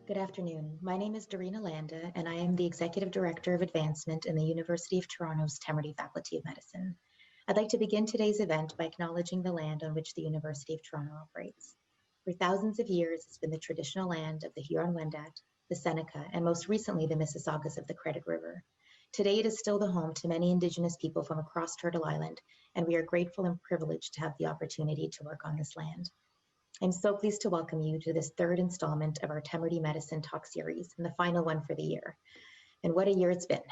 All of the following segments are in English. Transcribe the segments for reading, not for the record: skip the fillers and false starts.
Good afternoon. My name is Dorina Landa, and I am the Executive Director of Advancement in the University of Toronto's Temerty Faculty of Medicine. I'd like to begin today's event by acknowledging the land on which the University of Toronto operates. For thousands of years, it's been the traditional land of the Huron-Wendat, the Seneca, and most recently, the Mississaugas of the Credit River. Today, it is still the home to many Indigenous people from across Turtle Island, and we are grateful and privileged to have the opportunity to work on this land. I'm so pleased to welcome you to this third installment of our Temerty Medicine Talk series and the final one for the year. And what a year it's been.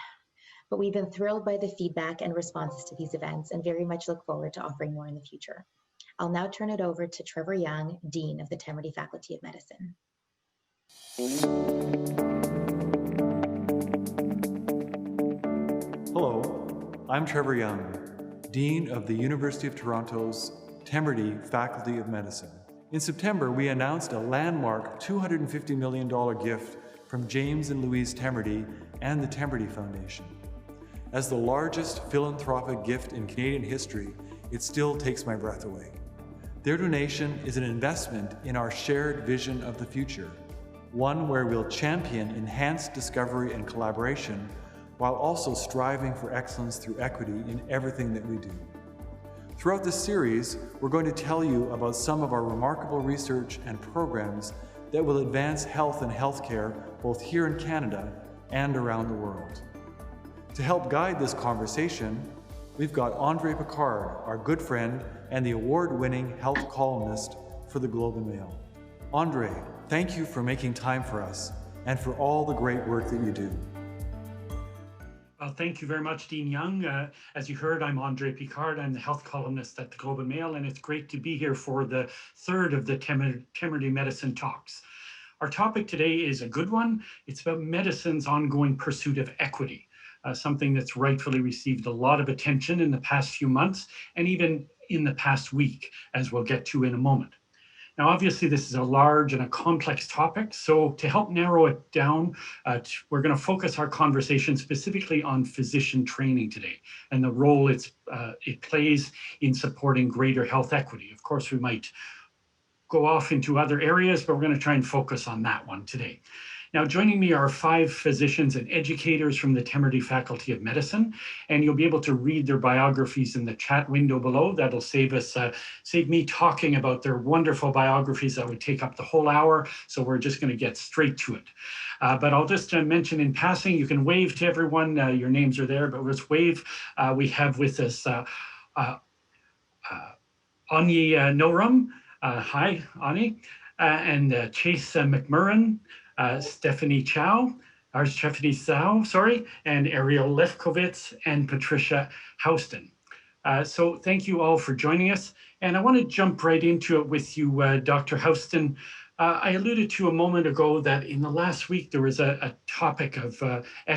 But we've been thrilled by the feedback and responses to these events and very much look forward to offering more in the future. I'll now turn it over to Trevor Young, Dean of the Temerty Faculty of Medicine. Hello, I'm Trevor Young, Dean of the University of Toronto's Temerty Faculty of Medicine. In September, we announced a landmark $250 million gift from James and Louise Temerty and the Temerty Foundation. As the largest philanthropic gift in Canadian history, it still takes my breath away. Their donation is an investment in our shared vision of the future, one where we'll champion enhanced discovery and collaboration while also striving for excellence through equity in everything that we do. Throughout this series, we're going to tell you about some of our remarkable research and programs that will advance health and healthcare both here in Canada and around the world. To help guide this conversation, we've got André Picard, our good friend and the award-winning health columnist for the Globe and Mail. André, thank you for making time for us and for all the great work that you do. Thank you very much, Dean Young. As you heard, I'm André Picard. I'm the health columnist at the Globe and Mail, and it's great to be here for the third of the Temerty Medicine Talks. Our topic today is a good one. It's about medicine's ongoing pursuit of equity, something that's rightfully received a lot of attention in the past few months, and even in the past week, as we'll get to in a moment. Now, obviously, this is a large and a complex topic. So to help narrow it down, we're going to focus our conversation specifically on physician training today and the role it plays in supporting greater health equity. Of course, we might go off into other areas, but we're going to try and focus on that one today. Now, joining me are 5 physicians and educators from the Temerty Faculty of Medicine, and you'll be able to read their biographies in the chat window below. That'll save me talking about their wonderful biographies. That would take up the whole hour, so we're just going to get straight to it. But I'll just mention in passing, you can wave to everyone. Your names are there, but let's wave. We have with us Onye Nnorom. Hi, Onye. And Chase McMurren. Stephanie Zhou, and Ariel Lefkowitz and Patricia Houston. So thank you all for joining us. And I want to jump right into it with you, Dr. Houston. I alluded to a moment ago that in the last week, there was a topic of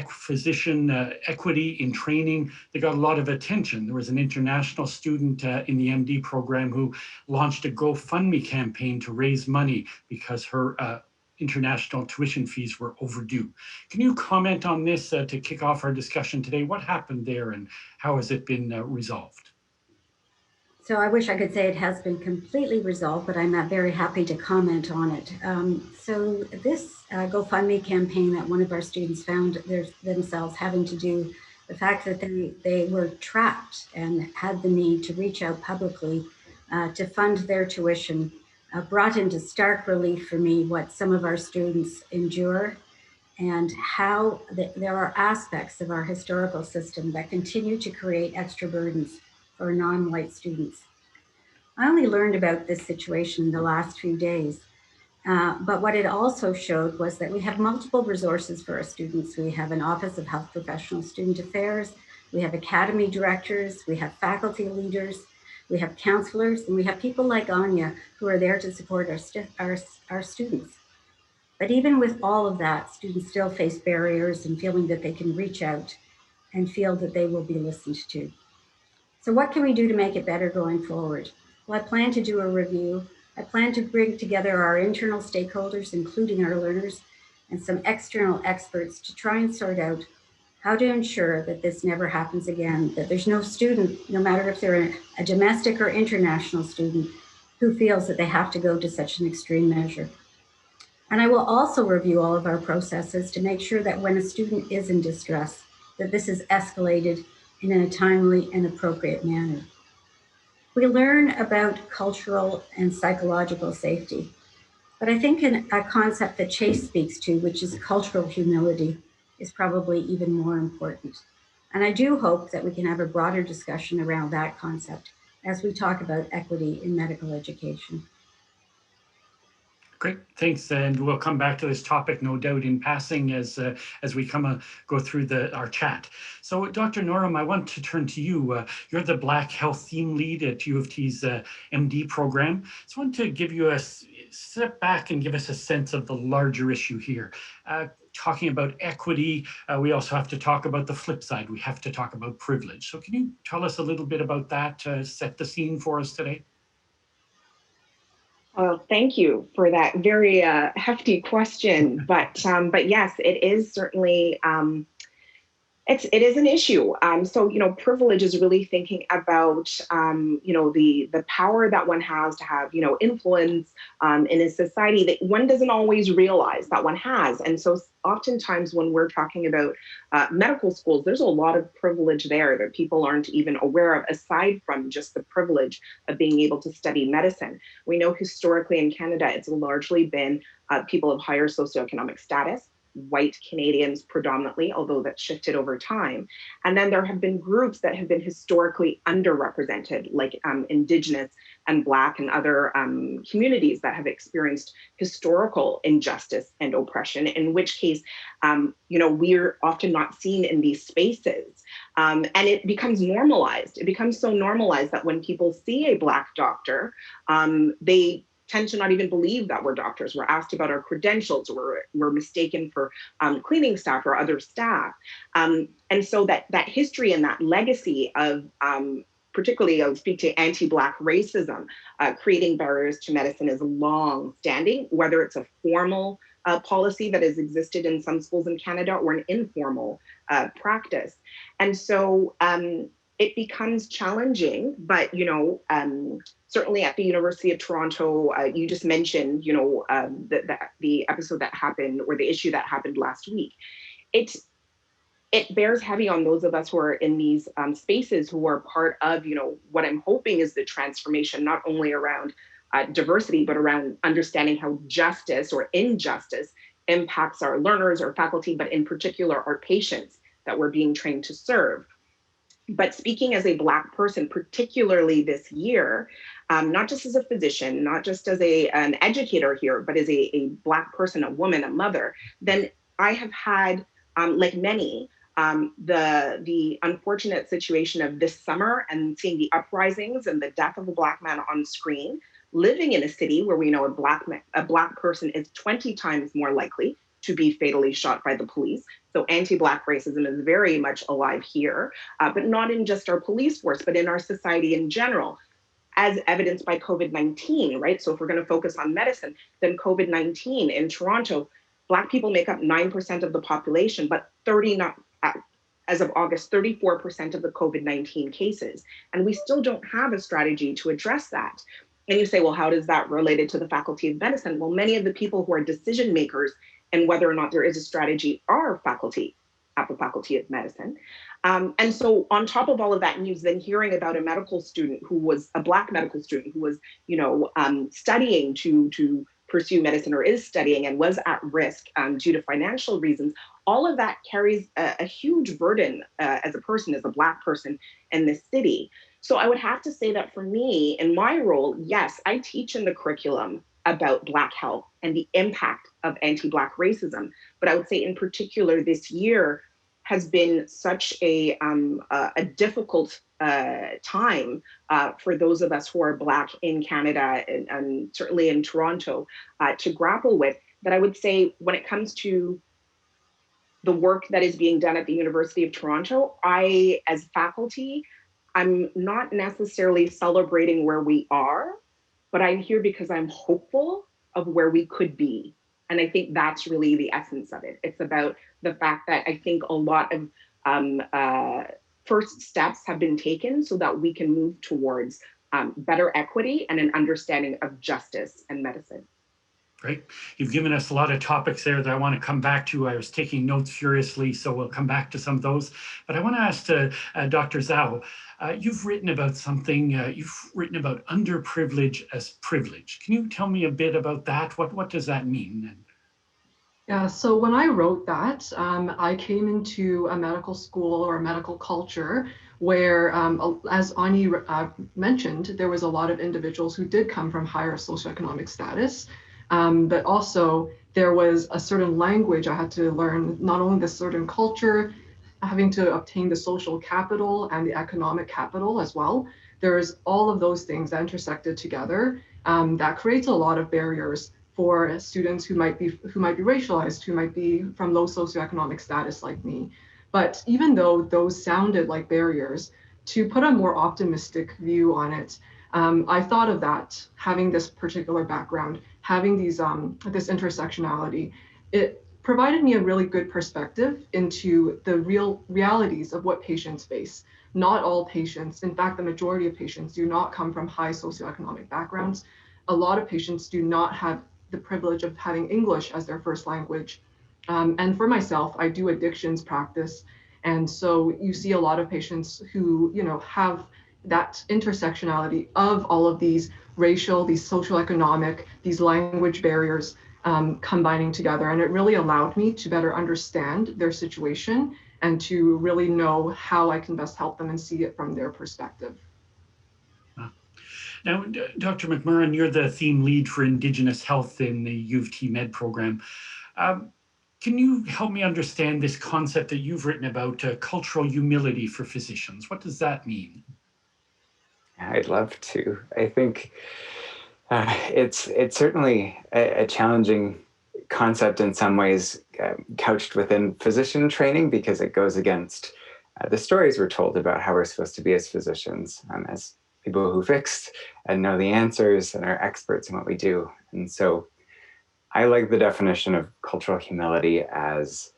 physician equity in training that got a lot of attention. There was an international student in the MD program who launched a GoFundMe campaign to raise money because her international tuition fees were overdue. Can you comment on this to kick off our discussion today? What happened there and how has it been resolved? So I wish I could say it has been completely resolved, but I'm not very happy to comment on it. So this GoFundMe campaign that one of our students found themselves having to do the fact that they were trapped and had the need to reach out publicly to fund their tuition brought into stark relief for me what some of our students endure and how there are aspects of our historical system that continue to create extra burdens for non-white students. I only learned about this situation in the last few days, but what it also showed was that we have multiple resources for our students. We have an Office of Health Professional Student Affairs, we have academy directors, we have faculty leaders, we have counselors, and we have people like Onye who are there to support our students. But even with all of that, students still face barriers in feeling that they can reach out and feel that they will be listened to. So what can we do to make it better going forward? Well, I plan to do a review. I plan to bring together our internal stakeholders, including our learners, and some external experts to try and sort out how to ensure that this never happens again, that there's no student, no matter if they're a domestic or international student, who feels that they have to go to such an extreme measure. And I will also review all of our processes to make sure that when a student is in distress, that this is escalated in a timely and appropriate manner. We learn about cultural and psychological safety, but I think a concept that Chase speaks to, which is cultural humility, is probably even more important. And I do hope that we can have a broader discussion around that concept as we talk about equity in medical education. Great, thanks, and we'll come back to this topic, no doubt, in passing as we go through our chat. So, Dr. Nnorom, I want to turn to you. You're the Black Health Theme Lead at U of T's MD program. So, I want to give you a step back and give us a sense of the larger issue here. Talking about equity, we also have to talk about the flip side. We have to talk about privilege. So, can you tell us a little bit about that? Set the scene for us today. Well, thank you for that very hefty question. But yes, it is certainly it is an issue. So privilege is really thinking about the power that one has to have influence in a society that one doesn't always realize that one has. And so oftentimes when we're talking about medical schools, there's a lot of privilege there that people aren't even aware of, aside from just the privilege of being able to study medicine. We know historically in Canada, it's largely been people of higher socioeconomic status, white Canadians predominantly, although that's shifted over time. And then there have been groups that have been historically underrepresented, like Indigenous and Black and other communities that have experienced historical injustice and oppression, in which case, we're often not seen in these spaces. And it becomes normalized. It becomes so normalized that when people see a Black doctor, they tend to not even believe that we're doctors. We're asked about our credentials, we're mistaken for cleaning staff or other staff. And so that history and that legacy of, particularly I'll speak to anti-Black racism, creating barriers to medicine is long standing, whether it's a formal policy that has existed in some schools in Canada or an informal practice. And so it becomes challenging, but certainly at the University of Toronto, you just mentioned the episode that happened, or the issue that happened last week. It bears heavy on those of us who are in these spaces, who are part of what I'm hoping is the transformation, not only around diversity, but around understanding how justice or injustice impacts our learners or faculty, but in particular our patients that we're being trained to serve. But speaking as a Black person, particularly this year, not just as a physician, not just as an educator here, but as a Black person, a woman, a mother, then I have had, like many, the unfortunate situation of this summer and seeing the uprisings and the death of a Black man on screen, living in a city where we know a Black person is 20 times more likely to be fatally shot by the police. So anti-Black racism is very much alive here, but not in just our police force, but in our society in general, as evidenced by COVID-19, right? So if we're going to focus on medicine, then COVID-19 in Toronto, Black people make up 9% of the population, but as of August, 34% of the COVID-19 cases. And we still don't have a strategy to address that. And you say, well, how does that relate to the Faculty of Medicine? Well, many of the people who are decision makers and whether or not there is a strategy are faculty at the Faculty of Medicine. And so on top of all of that news, then hearing about a medical student who was a Black medical student who was, studying to pursue medicine, or is studying and was at risk due to financial reasons, all of that carries a huge burden as a person, as a Black person in this city. So I would have to say that for me, in my role, yes, I teach in the curriculum about Black health and the impact of anti-Black racism. But I would say in particular this year has been such a difficult time for those of us who are Black in Canada and certainly in Toronto to grapple with, that I would say when it comes to the work that is being done at the University of Toronto, I, as faculty, I'm not necessarily celebrating where we are, but I'm here because I'm hopeful of where we could be. And I think that's really the essence of it. It's about the fact that I think a lot of first steps have been taken so that we can move towards better equity and an understanding of justice and medicine. Great. You've given us a lot of topics there that I want to come back to. I was taking notes furiously, so we'll come back to some of those. But I want to ask Dr. Zhou, you've written about something, you've written about underprivilege as privilege. Can you tell me a bit about that? What does that mean? Yeah, so when I wrote that, I came into a medical school or a medical culture where, as Onye mentioned, there was a lot of individuals who did come from higher socioeconomic status, but also there was a certain language I had to learn, not only the certain culture, having to obtain the social capital and the economic capital as well. There's all of those things that intersected together that creates a lot of barriers for students who might be racialized, who might be from low socioeconomic status like me. But even though those sounded like barriers, to put a more optimistic view on it, I thought of that, having this particular background, having these this intersectionality, it provided me a really good perspective into the real realities of what patients face. Not all patients, in fact, the majority of patients do not come from high socioeconomic backgrounds. A lot of patients do not have the privilege of having English as their first language. And for myself, I do addictions practice. And so you see a lot of patients who, have that intersectionality of all of these racial, these socioeconomic, these language barriers combining together. And it really allowed me to better understand their situation and to really know how I can best help them and see it from their perspective. Now, Dr. McMurren, you're the theme lead for Indigenous Health in the U of T Med program. Can you help me understand this concept that you've written about, cultural humility for physicians? What does that mean? I'd love to. I think it's certainly a challenging concept in some ways, couched within physician training, because it goes against the stories we're told about how we're supposed to be as physicians, as people who fix and know the answers and are experts in what we do. And so I like the definition of cultural humility as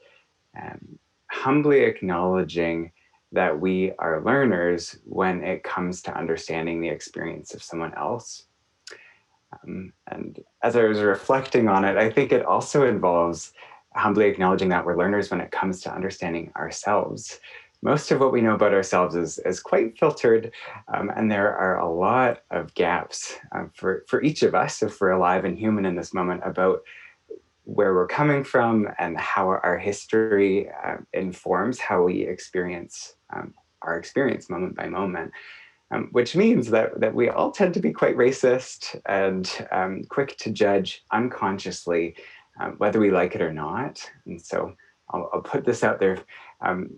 humbly acknowledging that we are learners when it comes to understanding the experience of someone else. And as I was reflecting on it, I think it also involves humbly acknowledging that we're learners when it comes to understanding ourselves. Most of what we know about ourselves is quite filtered, and there are a lot of gaps for each of us, if we're alive and human in this moment, about where we're coming from and how our history informs how we experience our experience moment by moment. Which means that we all tend to be quite racist and quick to judge unconsciously, whether we like it or not. And so I'll put this out there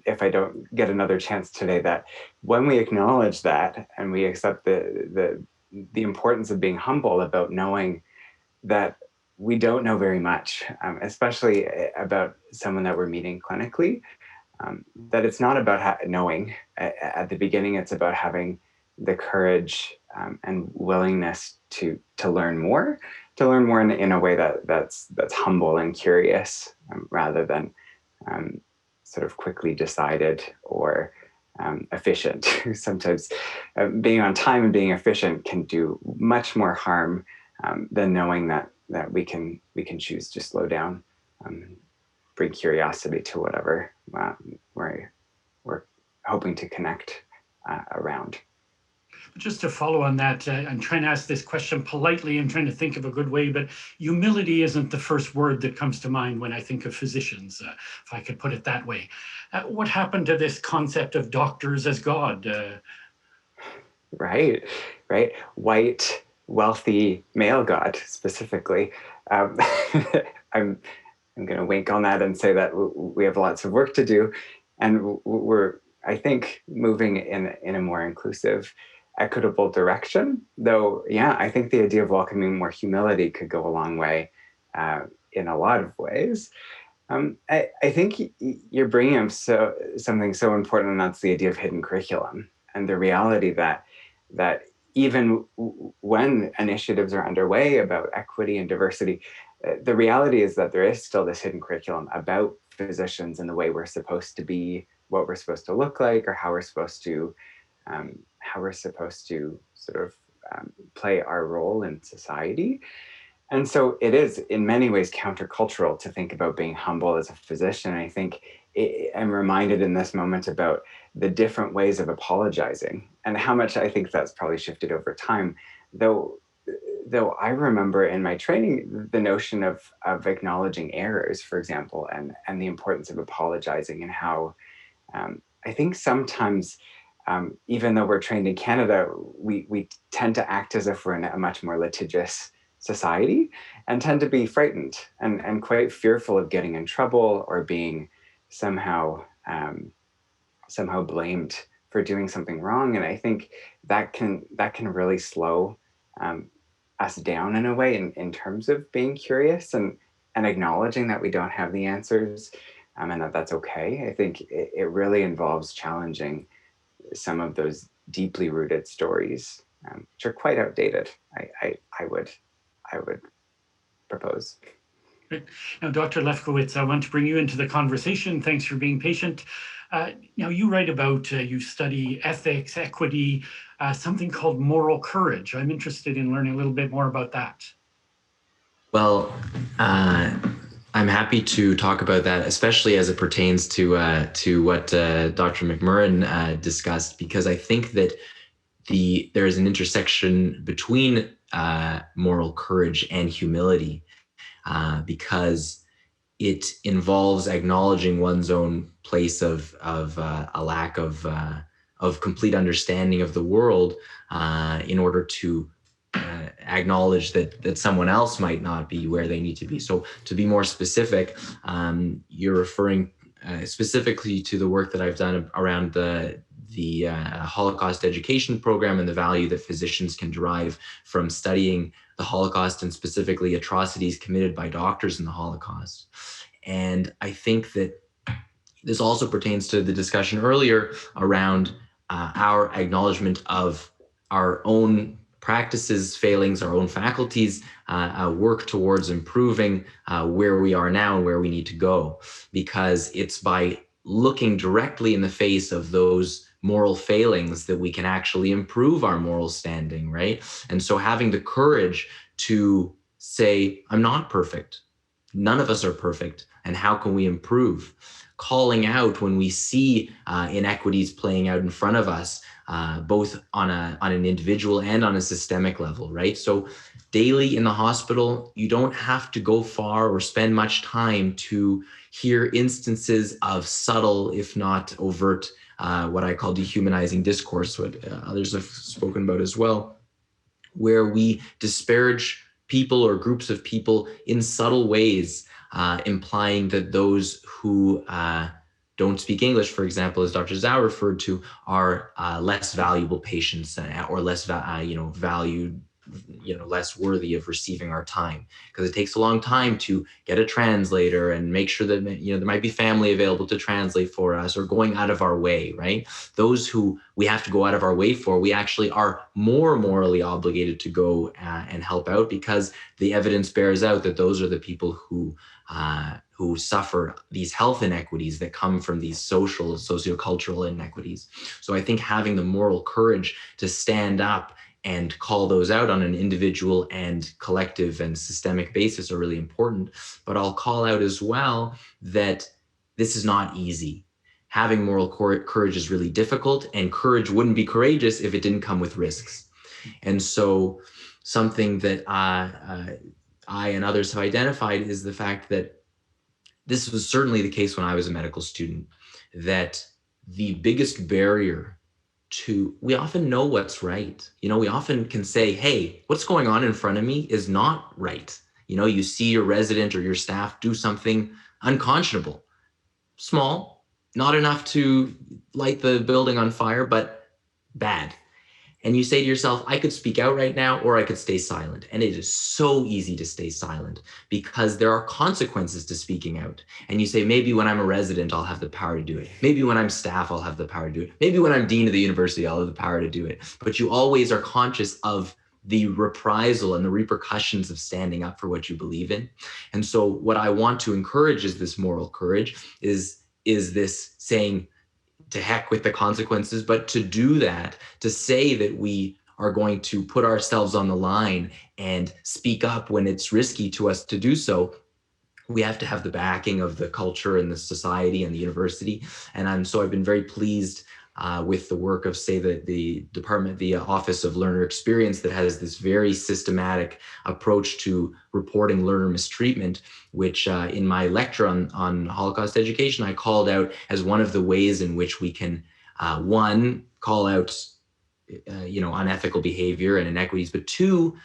if I don't get another chance today, that when we acknowledge that and we accept the importance of being humble about knowing that we don't know very much, especially about someone that we're meeting clinically, that it's not about knowing at the beginning, it's about having the courage and willingness to learn more in a way that's humble and curious, rather than sort of quickly decided or efficient. Sometimes being on time and being efficient can do much more harm than knowing that we can choose to slow down, bring curiosity to whatever we're hoping to connect around. Just to follow on that, I'm trying to ask this question politely. I'm trying to think of a good way, but humility isn't the first word that comes to mind when I think of physicians, if I could put it that way. What happened to this concept of doctors as God? Right. White, wealthy male God, specifically. I'm going to wink on that and say that we have lots of work to do, and we're, I think, moving in a more inclusive, equitable direction. Though, yeah, I think the idea of welcoming more humility could go a long way in a lot of ways. I think you're bringing up something so important, and that's the idea of hidden curriculum and the reality that even when initiatives are underway about equity and diversity, the reality is that there is still this hidden curriculum about physicians and the way we're supposed to be, what we're supposed to look like, or how we're supposed to sort of play our role in society. And so it is in many ways countercultural to think about being humble as a physician. I think I'm reminded in this moment about the different ways of apologizing and how much I think that's probably shifted over time. Though I remember in my training the notion of acknowledging errors, for example, and the importance of apologizing, and how I think sometimes, even though we're trained in Canada, we tend to act as if we're in a much more litigious society, and tend to be frightened and quite fearful of getting in trouble or being somehow blamed for doing something wrong. And I think that can really slow us down in a way in terms of being curious and acknowledging that we don't have the answers, and that's okay. I think it really involves challenging some of those deeply rooted stories, which are quite outdated. I would propose. Great. Now, Dr. Lefkowitz, I want to bring you into the conversation. Thanks for being patient. Now, you write about, you study ethics, equity, something called moral courage. I'm interested in learning a little bit more about that. Well, I'm happy to talk about that, especially as it pertains to what Dr. McMurren discussed, because I think that there is an intersection between moral courage and humility, because it involves acknowledging one's own place of a lack of complete understanding of the world, in order to acknowledge that someone else might not be where they need to be. So to be more specific, you're referring specifically to the work that I've done around the Holocaust education program and the value that physicians can derive from studying the Holocaust, and specifically atrocities committed by doctors in the Holocaust. And I think that this also pertains to the discussion earlier around our acknowledgement of our own practices, failings, our own faculties, work towards improving where we are now and where we need to go. Because it's by looking directly in the face of those moral failings that we can actually improve our moral standing, right? And so having the courage to say, I'm not perfect. None of us are perfect. And how can we improve? Calling out when we see inequities playing out in front of us, both on an individual and on a systemic level, right? So daily in the hospital, you don't have to go far or spend much time to hear instances of subtle, if not overt, what I call dehumanizing discourse, what others have spoken about as well, where we disparage people or groups of people in subtle ways, implying that those who don't speak English, for example, as Dr. Zhou referred to, are less valuable patients or less valued, less worthy of receiving our time, because it takes a long time to get a translator and make sure that there might be family available to translate for us, or going out of our way, right? Those who we have to go out of our way for, we actually are more morally obligated to go and help out, because the evidence bears out that those are the people who suffer these health inequities that come from these sociocultural inequities. So I think having the moral courage to stand up and call those out on an individual and collective and systemic basis are really important. But I'll call out as well that this is not easy. Having moral courage is really difficult, and courage wouldn't be courageous if it didn't come with risks. And so something that I and others have identified is the fact that this was certainly the case when I was a medical student, that the biggest barrier we often know what's right. We often can say, hey, what's going on in front of me is not right. You see your resident or your staff do something unconscionable, small, not enough to light the building on fire, but bad. And you say to yourself, I could speak out right now, or I could stay silent. And it is so easy to stay silent, because there are consequences to speaking out. And you say, maybe when I'm a resident, I'll have the power to do it. Maybe when I'm staff, I'll have the power to do it. Maybe when I'm dean of the university, I'll have the power to do it. But you always are conscious of the reprisal and the repercussions of standing up for what you believe in. And so what I want to encourage is this moral courage, is this saying, to heck with the consequences, but to do that, to say that we are going to put ourselves on the line and speak up when it's risky to us to do so, we have to have the backing of the culture and the society and the university. And so I've been very pleased with the work of, say, the department, the Office of Learner Experience, that has this very systematic approach to reporting learner mistreatment, which in my lecture on Holocaust education, I called out as one of the ways in which we can, one, call out unethical behavior and inequities, but two,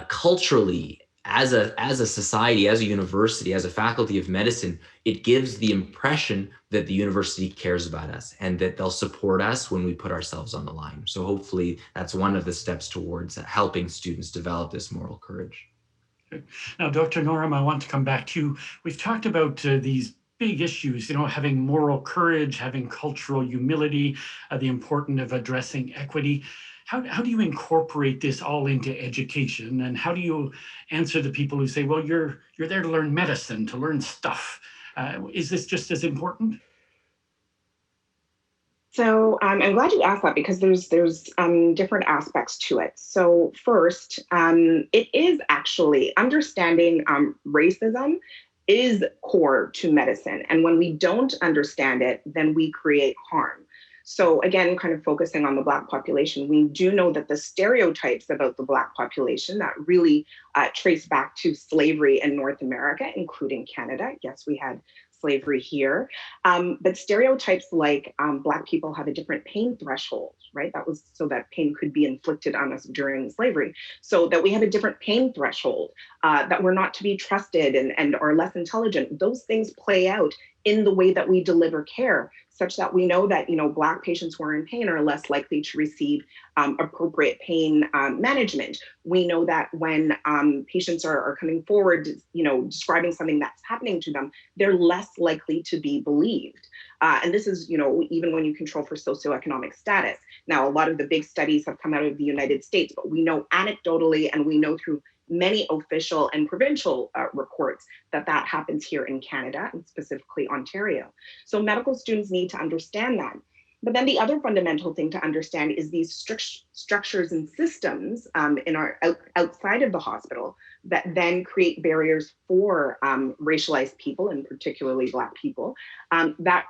culturally, as a society, as a university, as a faculty of medicine, it gives the impression that the university cares about us and that they'll support us when we put ourselves on the line. So hopefully that's one of the steps towards helping students develop this moral courage. Now, Dr. Nnorom, I want to come back to you. We've talked about these big issues, having moral courage, having cultural humility, the importance of addressing equity. How do you incorporate this all into education, and how do you answer the people who say, well, you're there to learn medicine, to learn stuff? Is this just as important? So I'm glad you asked that, because there's different aspects to it. So first, it is actually understanding racism is core to medicine. And when we don't understand it, then we create harm. So again, kind of focusing on the Black population, we do know that the stereotypes about the Black population that really trace back to slavery in North America, including Canada. Yes, we had slavery here, but stereotypes like Black people have a different pain threshold, right? That was so that pain could be inflicted on us during slavery. So that we have a different pain threshold, that we're not to be trusted and are less intelligent. Those things play out in the way that we deliver care, such that we know that Black patients who are in pain are less likely to receive appropriate pain management. We know that when patients are coming forward, describing something that's happening to them, they're less likely to be believed. And this is, even when you control for socioeconomic status. Now, a lot of the big studies have come out of the United States, but we know anecdotally, and we know through many official and provincial reports that happens here in Canada, and specifically Ontario. So medical students need to understand that. But then the other fundamental thing to understand is these structures and systems in our outside of the hospital that then create barriers for racialized people, and particularly Black people, that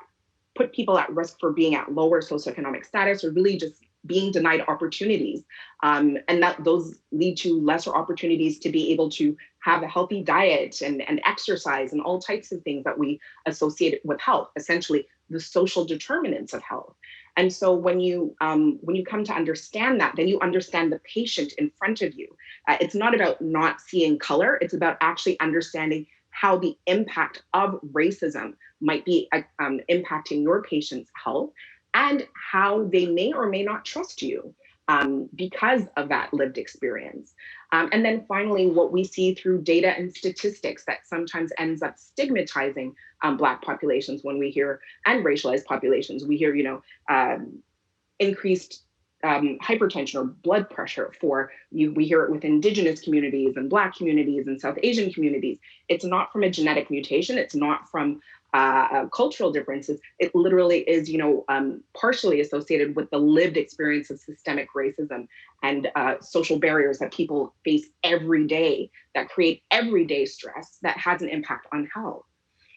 put people at risk for being at lower socioeconomic status, or really just being denied opportunities. And that those lead to lesser opportunities to be able to have a healthy diet and exercise and all types of things that we associate with health, essentially the social determinants of health. And so when you come to understand that, then you understand the patient in front of you. It's not about not seeing color, it's about actually understanding how the impact of racism might be impacting your patient's health, and how they may or may not trust you because of that lived experience. And then finally, what we see through data and statistics that sometimes ends up stigmatizing Black populations when we hear, and racialized populations, we hear, increased hypertension or blood pressure we hear it with Indigenous communities and Black communities and South Asian communities. It's not from a genetic mutation, it's not from cultural differences. It literally is, partially associated with the lived experience of systemic racism and social barriers that people face every day, that create everyday stress that has an impact on health.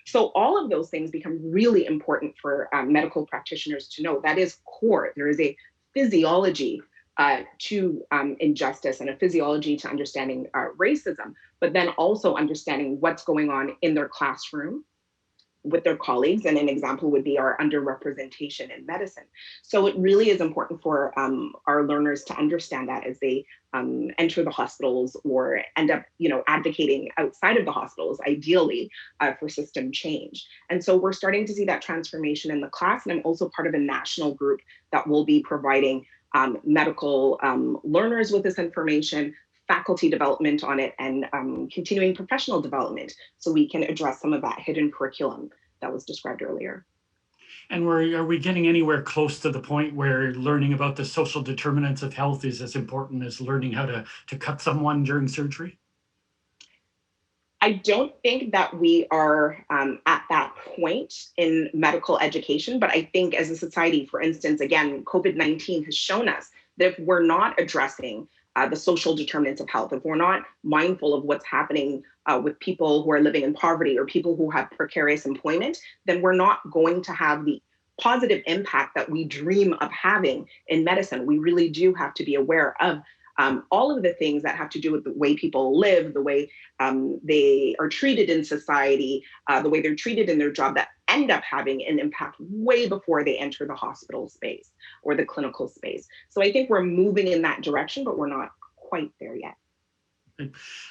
So all of those things become really important for medical practitioners to know. That is core. There is a physiology to injustice and a physiology to understanding racism, but then also understanding what's going on in their classroom with their colleagues. And an example would be our underrepresentation in medicine. So it really is important for our learners to understand that as they enter the hospitals or end up, advocating outside of the hospitals, ideally, for system change. And so we're starting to see that transformation in the class. And I'm also part of a national group that will be providing medical learners with this information, faculty development on it, and continuing professional development, so we can address some of that hidden curriculum that was described earlier. And are we getting anywhere close to the point where learning about the social determinants of health is as important as learning how to cut someone during surgery? I don't think that we are at that point in medical education, but I think as a society, for instance, again, COVID-19 has shown us that if we're not addressing the social determinants of health, if we're not mindful of what's happening with people who are living in poverty or people who have precarious employment, then we're not going to have the positive impact that we dream of having in medicine. We really do have to be aware of all of the things that have to do with the way people live, the way they are treated in society, the way they're treated in their job, that end up having an impact way before they enter the hospital space or the clinical space. So I think we're moving in that direction, but we're not quite there yet.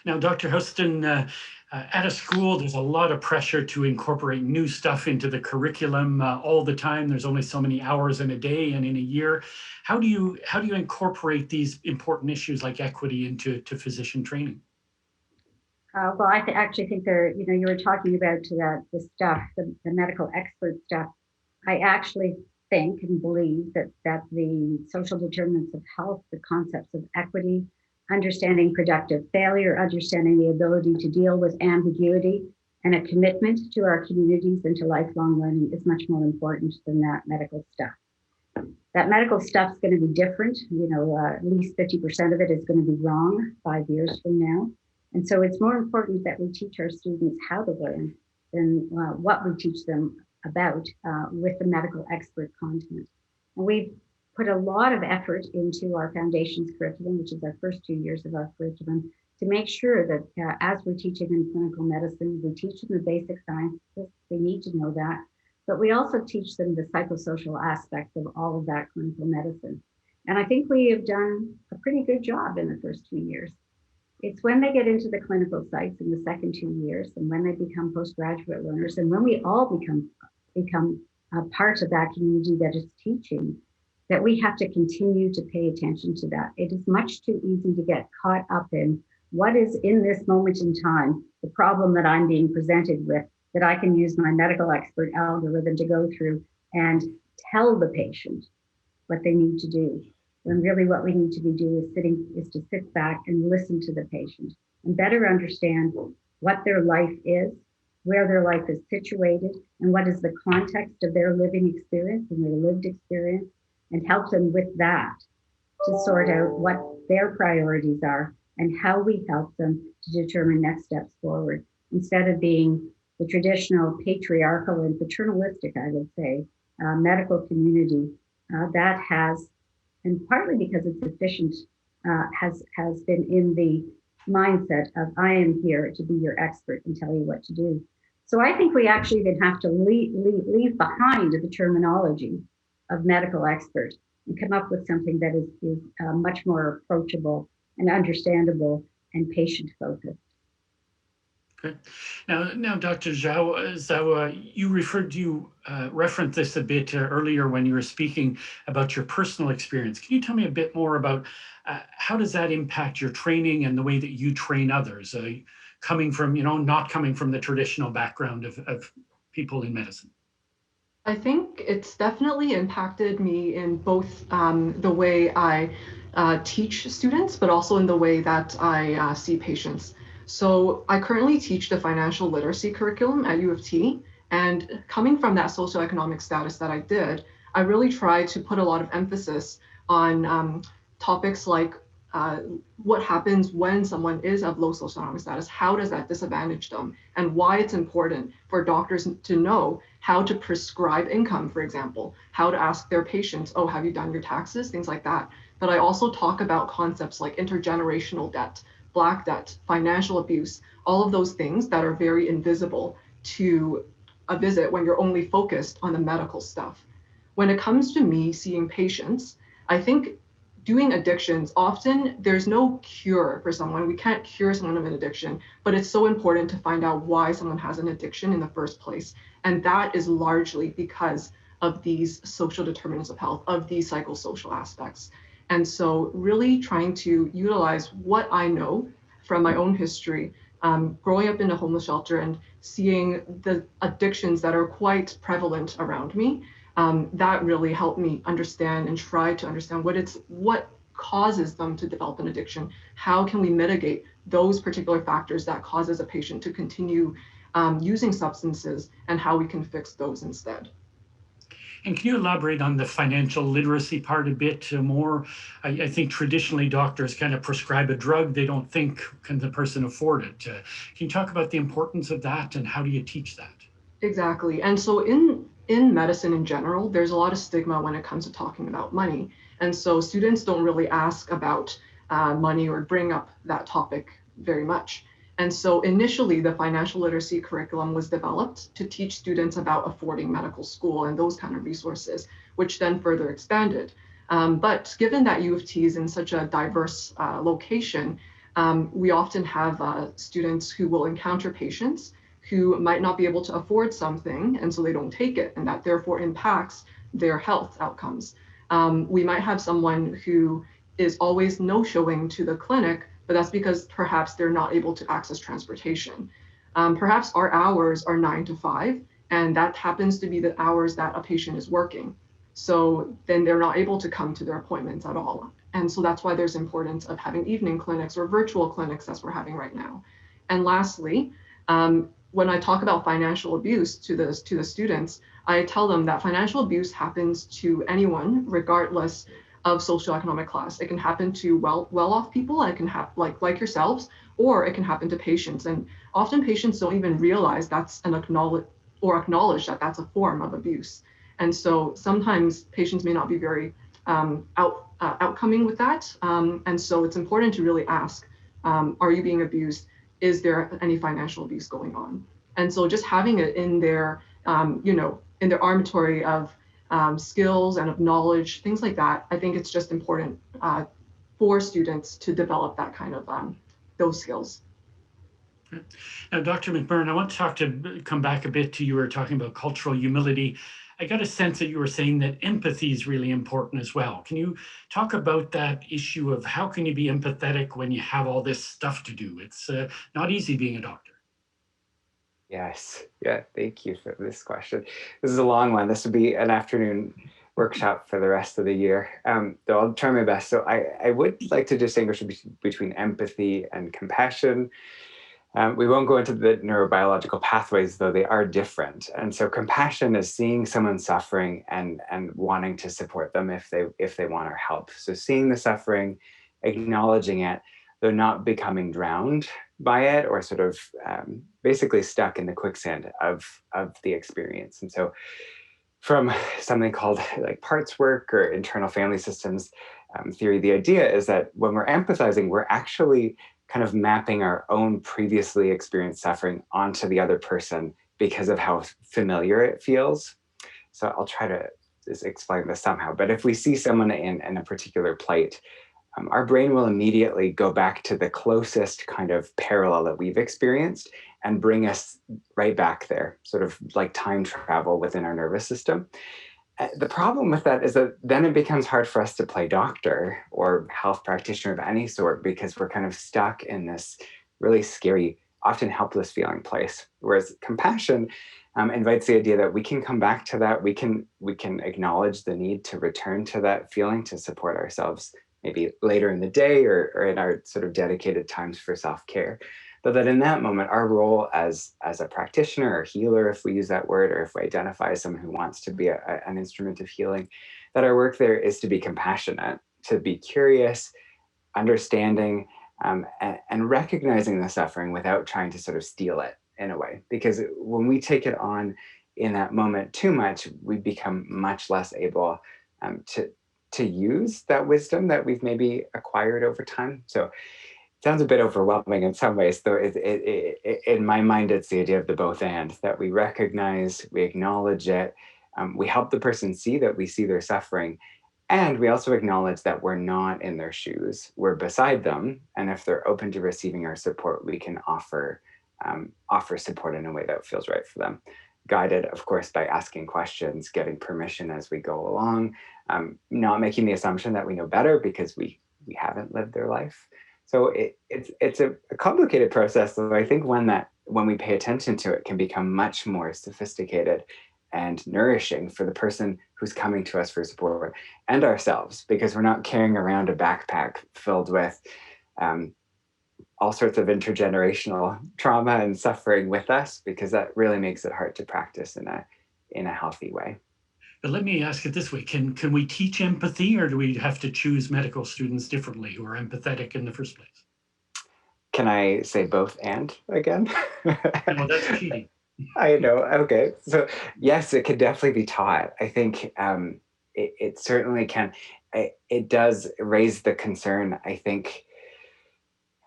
Now, Dr. Houston, at a school, there's a lot of pressure to incorporate new stuff into the curriculum all the time. There's only so many hours in a day and in a year. How do you incorporate these important issues like equity into physician training? Well, I actually think there, you were talking about the stuff, the medical expert stuff. I actually think and believe that the social determinants of health, the concepts of equity, understanding productive failure, understanding the ability to deal with ambiguity, and a commitment to our communities and to lifelong learning is much more important than that medical stuff. That medical stuff is going to be different. At least 50% of it is going to be wrong 5 years from now. And so it's more important that we teach our students how to learn than what we teach them about with the medical expert content. And we've put a lot of effort into our foundations curriculum, which is our first 2 years of our curriculum, to make sure that as we're teaching in clinical medicine, we teach them the basic sciences. They need to know that, but we also teach them the psychosocial aspects of all of that clinical medicine. And I think we have done a pretty good job in the first 2 years. It's when they get into the clinical sites in the second 2 years, and when they become postgraduate learners, and when we all become a part of that community that is teaching, that we have to continue to pay attention to that. It is much too easy to get caught up in what is in this moment in time, the problem that I'm being presented with, that I can use my medical expert algorithm to go through and tell the patient what they need to do. When really what we need to be doing is to sit back and listen to the patient and better understand what their life is, where their life is situated, and what is the context of their living experience and their lived experience, and help them with that to sort out what their priorities are and how we help them to determine next steps forward, instead of being the traditional patriarchal and paternalistic, I would say, medical community that has, and partly because it's efficient, has been in the mindset of I am here to be your expert and tell you what to do. So I think we actually even have to leave behind the terminology of medical expert and come up with something that is much more approachable and understandable and patient focused. Okay. Now, Dr. Zhou, you referenced this a bit earlier when you were speaking about your personal experience. Can you tell me a bit more about how does that impact your training and the way that you train others, coming from, not coming from the traditional background of people in medicine? I think it's definitely impacted me in both the way I teach students, but also in the way that I see patients. So I currently teach the financial literacy curriculum at U of T, and coming from that socioeconomic status that I did, I really tried to put a lot of emphasis on topics like what happens when someone is of low socioeconomic status, how does that disadvantage them, and why it's important for doctors to know how to prescribe income, for example, how to ask their patients, oh, have you done your taxes, things like that. But I also talk about concepts like intergenerational debt, Black debt, financial abuse, all of those things that are very invisible to a visit when you're only focused on the medical stuff. When it comes to me seeing patients, I think doing addictions, often there's no cure for someone. We can't cure someone of an addiction, but it's so important to find out why someone has an addiction in the first place. And that is largely because of these social determinants of health, of these psychosocial aspects. And so really trying to utilize what I know from my own history, growing up in a homeless shelter and seeing the addictions that are quite prevalent around me, that really helped me understand and try to understand what causes them to develop an addiction. How can we mitigate those particular factors that causes a patient to continue using substances, and how we can fix those instead. And can you elaborate on the financial literacy part a bit more? I think traditionally doctors kind of prescribe a drug. They don't think, can the person afford it? Can you talk about the importance of that and how do you teach that? Exactly. And so in medicine in general, there's a lot of stigma when it comes to talking about money. And so students don't really ask about money or bring up that topic very much. And so initially, the financial literacy curriculum was developed to teach students about affording medical school and those kind of resources, which then further expanded. But given that U of T is in such a diverse location, we often have students who will encounter patients who might not be able to afford something, and so they don't take it, and that therefore impacts their health outcomes. We might have someone who is always no-showing to the clinic, but that's because perhaps they're not able to access transportation. Perhaps our hours are 9 to 5, and that happens to be the hours that a patient is working. So then they're not able to come to their appointments at all. And so that's why there's importance of having evening clinics or virtual clinics as we're having right now. And lastly, when I talk about financial abuse to the students, I tell them that financial abuse happens to anyone, regardless of socioeconomic class. It can happen to well-off people, and it can happen like yourselves, or it can happen to patients. And often patients don't even realize that's acknowledge that that's a form of abuse. And so sometimes patients may not be very outcoming with that. And so it's important to really ask, are you being abused? Is there any financial abuse going on? And so just having it in their, in their armatory of skills and of knowledge, things like that, I think it's just important for students to develop that kind of those skills. Now, Dr. McMurren, I want to come back a bit to you were talking about cultural humility. I got a sense that you were saying that empathy is really important as well. Can you talk about that issue of how can you be empathetic when you have all this stuff to do? It's not easy being a doctor. Yes. Yeah. Thank you for this question. This is a long one. This would be an afternoon workshop for the rest of the year. Though I'll try my best. So I would like to distinguish between empathy and compassion. We won't go into the neurobiological pathways, though they are different. And so compassion is seeing someone suffering and wanting to support them if they want our help. So seeing the suffering, acknowledging it, though not becoming drowned by it or sort of basically stuck in the quicksand of the experience. And so from something called like parts work or internal family systems theory, the idea is that when we're empathizing, we're actually kind of mapping our own previously experienced suffering onto the other person because of how familiar it feels. So I'll try to just explain this somehow. But if we see someone in a particular plight, our brain will immediately go back to the closest kind of parallel that we've experienced and bring us right back there, sort of like time travel within our nervous system. The problem with that is that then it becomes hard for us to play doctor or health practitioner of any sort because we're kind of stuck in this really scary, often helpless feeling place. Whereas compassion invites the idea that we can come back to that. We can acknowledge the need to return to that feeling to support ourselves, maybe later in the day or in our sort of dedicated times for self-care. But that in that moment, our role as a practitioner or healer, if we use that word, or if we identify as someone who wants to be an instrument of healing, that our work there is to be compassionate, to be curious, understanding, and recognizing the suffering without trying to sort of steal it in a way. Because when we take it on in that moment too much, we become much less able to use that wisdom that we've maybe acquired over time. So sounds a bit overwhelming in some ways, though in my mind, it's the idea of the both and, that we recognize, we acknowledge it, we help the person see that we see their suffering, and we also acknowledge that we're not in their shoes, we're beside them, and if they're open to receiving our support, we can offer support in a way that feels right for them. Guided, of course, by asking questions, getting permission as we go along, not making the assumption that we know better because we haven't lived their life. So it's a complicated process, though I think one that when we pay attention to it can become much more sophisticated and nourishing for the person who's coming to us for support and ourselves, because we're not carrying around a backpack filled with all sorts of intergenerational trauma and suffering with us, because that really makes it hard to practice in a healthy way. But let me ask it this way. Can we teach empathy, or do we have to choose medical students differently who are empathetic in the first place? Can I say both and again? No, that's cheating. I know. Okay. So yes, it could definitely be taught. I think it certainly can. It does raise the concern, I think.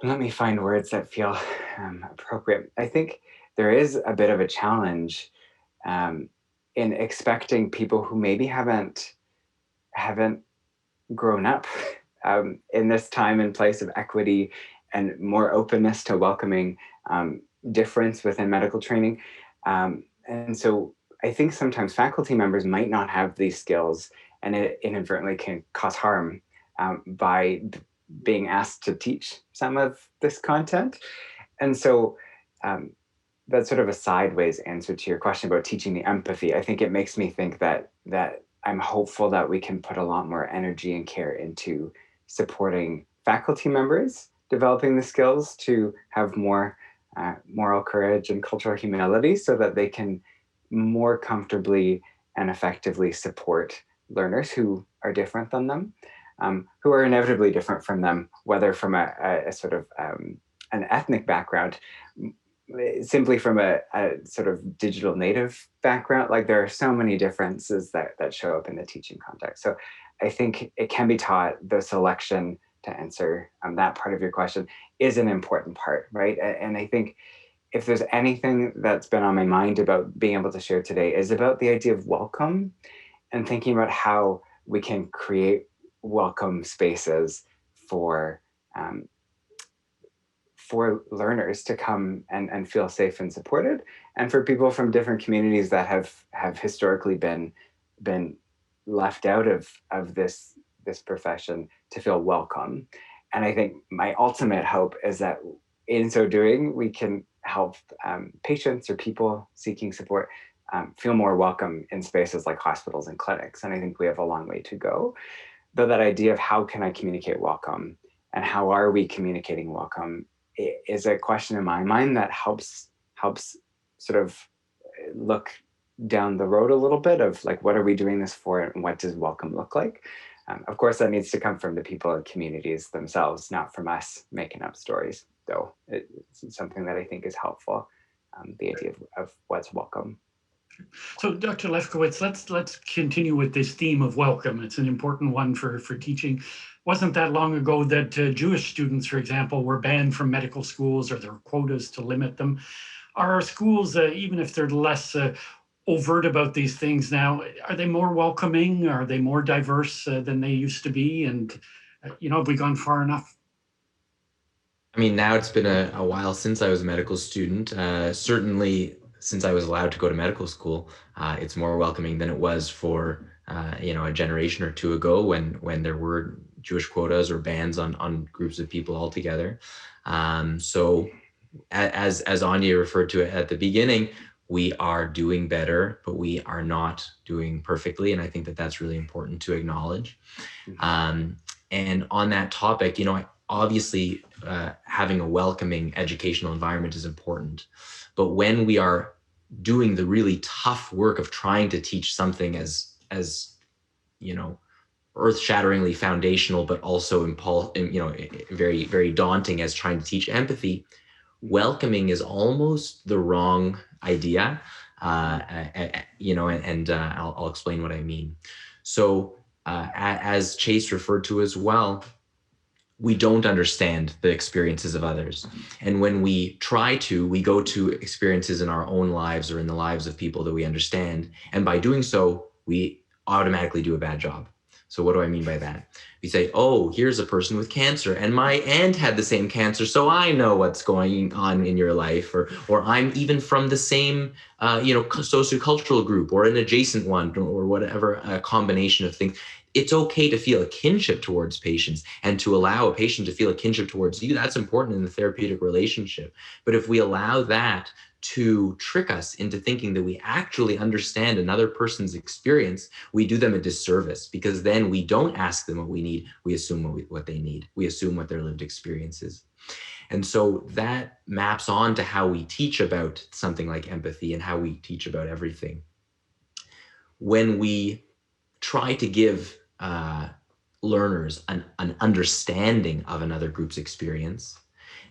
Let me find words that feel appropriate. I think there is a bit of a challenge in expecting people who maybe haven't grown up in this time and place of equity and more openness to welcoming difference within medical training. And so I think sometimes faculty members might not have these skills, and it inadvertently can cause harm by being asked to teach some of this content. And so that's sort of a sideways answer to your question about teaching the empathy. I think it makes me think that I'm hopeful that we can put a lot more energy and care into supporting faculty members developing the skills to have more moral courage and cultural humility, so that they can more comfortably and effectively support learners who are different than them, who are inevitably different from them, whether from a sort of an ethnic background, simply from a sort of digital native background. Like, there are so many differences that show up in the teaching context. So I think it can be taught. The selection, to answer that part of your question, is an important part, right? And I think if there's anything that's been on my mind about being able to share today, is about the idea of welcome, and thinking about how we can create welcome spaces for learners to come and feel safe and supported, and for people from different communities that have historically been left out of this profession to feel welcome. And I think my ultimate hope is that in so doing, we can help patients or people seeking support feel more welcome in spaces like hospitals and clinics. And I think we have a long way to go. But that idea of how can I communicate welcome, and how are we communicating welcome, is a question in my mind that helps sort of look down the road a little bit of, like, what are we doing this for, and what does welcome look like? Of course, that needs to come from the people and communities themselves, not from us making up stories, though it's something that I think is helpful, the idea of what's welcome. So, Dr. Lefkowitz, let's continue with this theme of welcome. It's an important one for teaching. Wasn't that long ago that Jewish students, for example, were banned from medical schools, or there were quotas to limit them? Are our schools, even if they're less overt about these things now, are they more welcoming? Are they more diverse than they used to be? And, have we gone far enough? I mean, now it's been a while since I was a medical student. Certainly, since I was allowed to go to medical school, it's more welcoming than it was for a generation or two ago, when there were Jewish quotas or bans on groups of people altogether. So, as Onye referred to it at the beginning, we are doing better, but we are not doing perfectly, and I think that that's really important to acknowledge. And on that topic, obviously, having a welcoming educational environment is important. But when we are doing the really tough work of trying to teach something as earth-shatteringly foundational, but also very, very daunting as trying to teach empathy, welcoming is almost the wrong idea. And I'll explain what I mean. So, as Chase referred to as well, we don't understand the experiences of others. And when we we go to experiences in our own lives or in the lives of people that we understand. And by doing so, we automatically do a bad job. So what do I mean by that? We say, oh, here's a person with cancer, and my aunt had the same cancer, so I know what's going on in your life, or I'm even from the same, sociocultural group, or an adjacent one, or whatever, a combination of things. It's okay to feel a kinship towards patients, and to allow a patient to feel a kinship towards you. That's important in the therapeutic relationship. But if we allow that to trick us into thinking that we actually understand another person's experience, we do them a disservice, because then we don't ask them what we need. We assume what they need. We assume what their lived experience is. And so that maps on to how we teach about something like empathy, and how we teach about everything. When we try to give learners an understanding of another group's experience,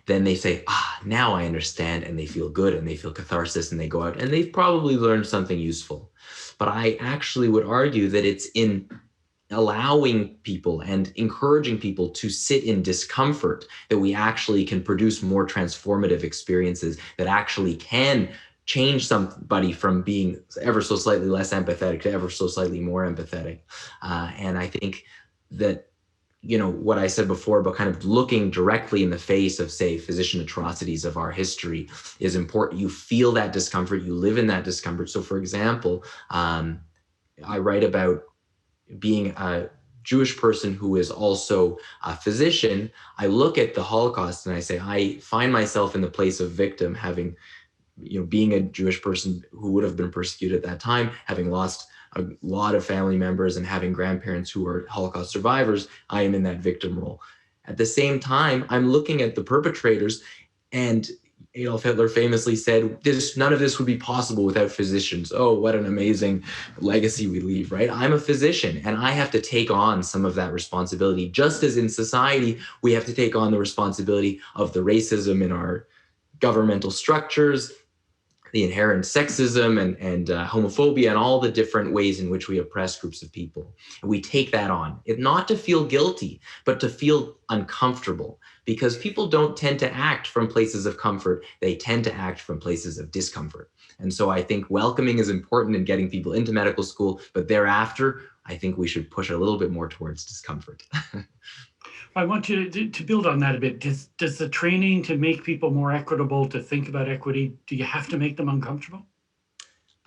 then they say, now I understand, and they feel good and they feel catharsis, and they go out and they've probably learned something useful. But I actually would argue that it's in allowing people and encouraging people to sit in discomfort that we actually can produce more transformative experiences that actually can change somebody from being ever so slightly less empathetic to ever so slightly more empathetic. And I think that, what I said before about kind of looking directly in the face of, say, physician atrocities of our history is important. You feel that discomfort, you live in that discomfort. So for example, I write about being a Jewish person who is also a physician. I look at the Holocaust and I say, I find myself in the place of victim, having, being a Jewish person who would have been persecuted at that time, having lost a lot of family members and having grandparents who are Holocaust survivors. I am in that victim role. At the same time, I'm looking at the perpetrators, and Adolf Hitler famously said, none of this would be possible without physicians. Oh, what an amazing legacy we leave, right? I'm a physician, and I have to take on some of that responsibility. Just as in society, we have to take on the responsibility of the racism in our governmental structures, the inherent sexism and homophobia, and all the different ways in which we oppress groups of people. And we take that on, not to feel guilty, but to feel uncomfortable, because people don't tend to act from places of comfort. They tend to act from places of discomfort. And so I think welcoming is important in getting people into medical school, but thereafter, I think we should push a little bit more towards discomfort. I want you to build on that a bit. Does the training to make people more equitable, to think about equity, do you have to make them uncomfortable?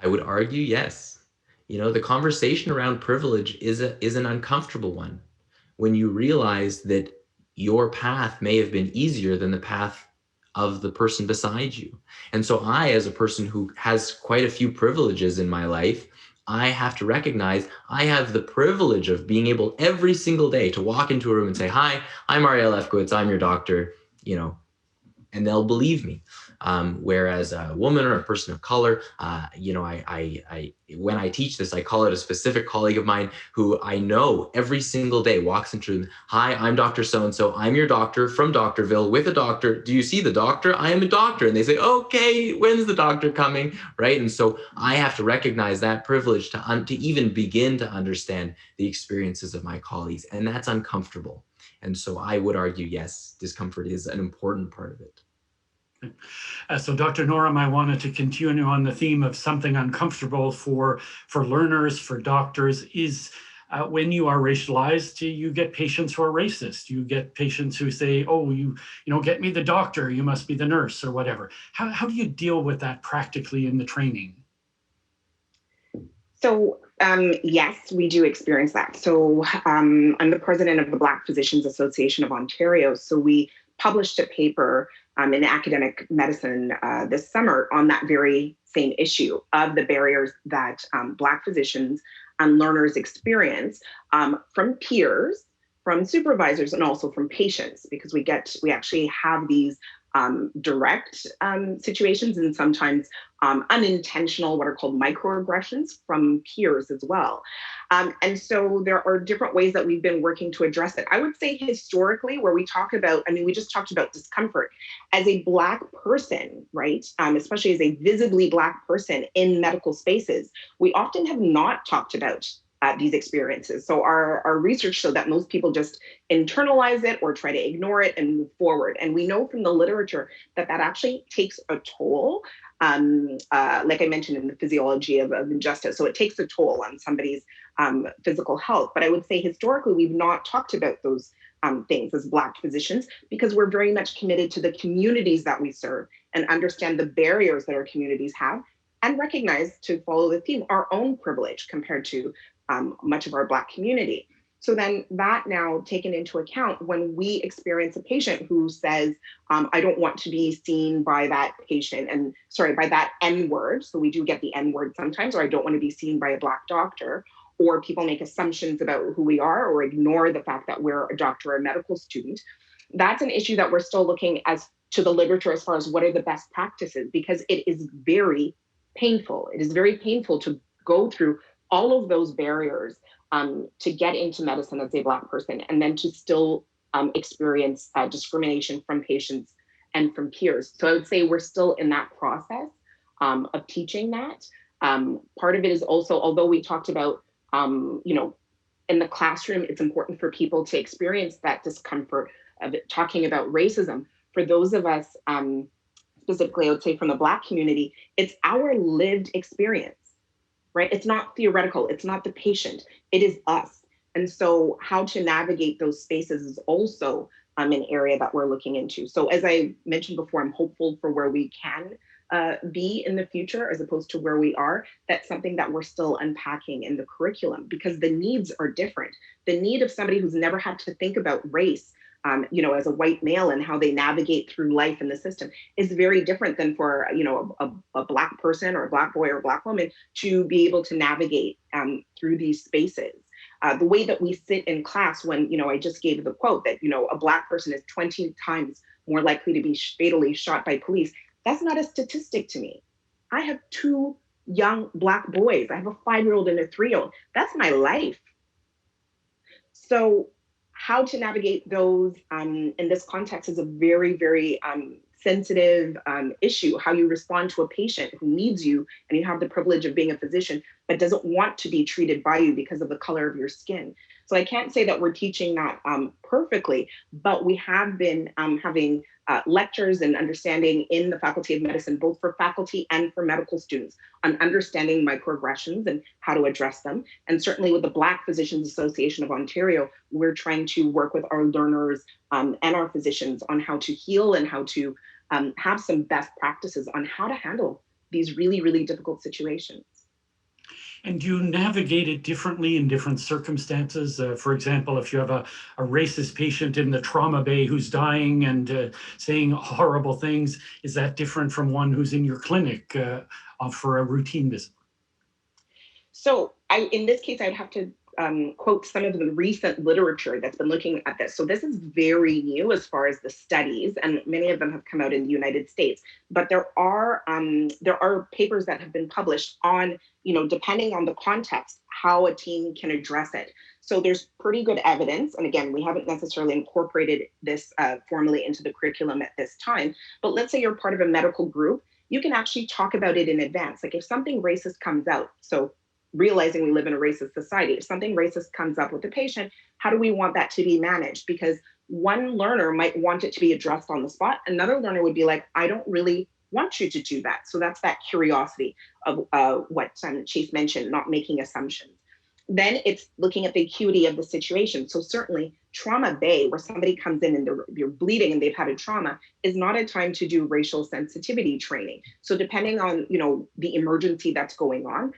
I would argue yes. The conversation around privilege is an uncomfortable one. When you realize that your path may have been easier than the path of the person beside you. And so I, as a person who has quite a few privileges in my life, I have to recognize I have the privilege of being able every single day to walk into a room and say, hi, I'm Ariel Lefkowitz, I'm your doctor, and they'll believe me. Whereas a woman or a person of color, I when I teach this, I call it a specific colleague of mine who I know every single day walks into the room. Hi, I'm Dr. So-and-so. I'm your doctor from Doctorville with a doctor. Do you see the doctor? I am a doctor. And they say, okay, when's the doctor coming? Right. And so I have to recognize that privilege to even begin to understand the experiences of my colleagues. And that's uncomfortable. And so I would argue, yes, discomfort is an important part of it. So Dr. Nnorom, I wanted to continue on the theme of something uncomfortable for learners, for doctors, is when you are racialized, you get patients who are racist. You get patients who say, oh, you get me the doctor, you must be the nurse or whatever. How do you deal with that practically in the training? So yes, we do experience that. So I'm the president of the Black Physicians Association of Ontario. So we published a paper in academic medicine this summer on that very same issue of the barriers that Black physicians and learners experience from peers, from supervisors, and also from patients, because we actually have these direct situations and sometimes unintentional, what are called microaggressions from peers as well. And so there are different ways that we've been working to address it. I would say historically, where we talk about, we just talked about discomfort as a Black person, right? Especially as a visibly Black person in medical spaces, we often have not talked about these experiences. So our research showed that most people just internalize it or try to ignore it and move forward. And we know from the literature that actually takes a toll, like I mentioned in the physiology of injustice. So it takes a toll on somebody's physical health. But I would say historically, we've not talked about those things as Black physicians, because we're very much committed to the communities that we serve and understand the barriers that our communities have, and recognize, to follow the theme, our own privilege compared to much of our Black community. So then that now taken into account, when we experience a patient who says, I don't want to be seen by that patient, and by that N word. So we do get the N word sometimes, or I don't want to be seen by a Black doctor, or people make assumptions about who we are or ignore the fact that we're a doctor or a medical student. That's an issue that we're still looking as to the literature as far as what are the best practices, because it is very painful. It is very painful to go through all of those barriers to get into medicine as a Black person, and then to still experience discrimination from patients and from peers. So I would say we're still in that process of teaching that. Part of it is also, although we talked about, in the classroom, it's important for people to experience that discomfort of it, talking about racism. For those of us, specifically, I would say from the Black community, it's our lived experience, right? It's not theoretical, it's not the patient, it is us. And so how to navigate those spaces is also an area that we're looking into. So as I mentioned before, I'm hopeful for where we can be in the future as opposed to where we are. That's something that we're still unpacking in the curriculum because the needs are different. The need of somebody who's never had to think about race, as a white male and how they navigate through life in the system is very different than for, a Black person or a Black boy or a Black woman to be able to navigate through these spaces. The way that we sit in class when, I just gave the quote that, a Black person is 20 times more likely to be fatally shot by police. That's not a statistic to me. I have 2 young Black boys. I have a 5-year-old and a 3-year-old. That's my life. So how to navigate those in this context is a very, very sensitive issue, how you respond to a patient who needs you and you have the privilege of being a physician, but doesn't want to be treated by you because of the color of your skin. So I can't say that we're teaching that perfectly, but we have been having lectures and understanding in the Faculty of Medicine, both for faculty and for medical students, on understanding microaggressions and how to address them. And certainly with the Black Physicians Association of Ontario, we're trying to work with our learners and our physicians on how to heal and how to have some best practices on how to handle these really, really difficult situations. And do you navigate it differently in different circumstances? For example, if you have a racist patient in the trauma bay who's dying and saying horrible things, is that different from one who's in your clinic for a routine visit? So in this case, I'd have to quote some of the recent literature that's been looking at this. So this is very new as far as the studies, and many of them have come out in the United States. But there are papers that have been published on, depending on the context, how a team can address it. So there's pretty good evidence. And again, we haven't necessarily incorporated this formally into the curriculum at this time. But let's say you're part of a medical group, you can actually talk about it in advance. Like if something racist comes out, so realizing we live in a racist society, if something racist comes up with the patient, how do we want that to be managed? Because one learner might want it to be addressed on the spot. Another learner would be like, I don't really want you to do that. So that's that curiosity of what Chase mentioned, not making assumptions. Then it's looking at the acuity of the situation. So certainly trauma bay, where somebody comes in and they're bleeding and they've had a trauma, is not a time to do racial sensitivity training. So depending on, the emergency that's going on,